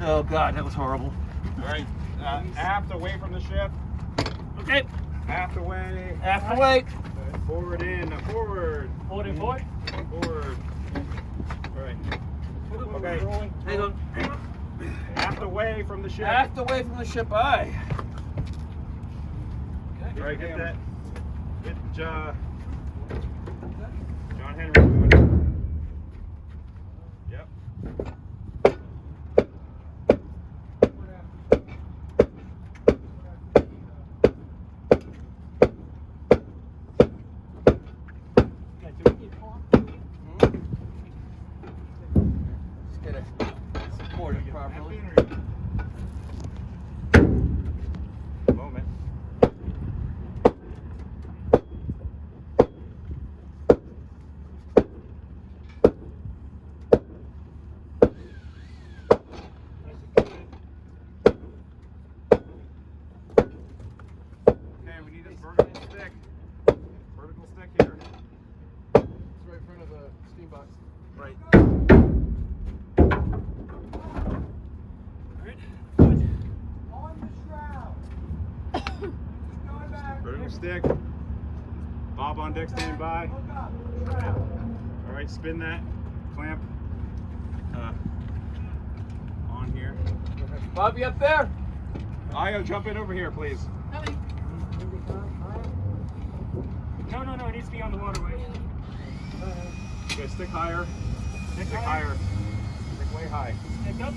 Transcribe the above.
Oh God, that was horrible. All right, aft away from the ship. Okay. Aft away. Aft away. Forward in. Forward. Forward and forward. Forward. All right. Okay. Hang on. Aft away from the ship. Aft away from the ship. Aye. All right, get that. Get John Henry moving. Yep. Just get it supported properly. Moment. Okay, we need a vertical stick. Vertical stick here. It's right in front of the steam box. Right. Vertical stick. Bob on deck, standing by. All right, spin that. Clamp on here. Bobby up there. Io, jump in over here, please. No, it needs to be on the waterway. Okay, stick higher. Stick higher. Stick way high. Stick up.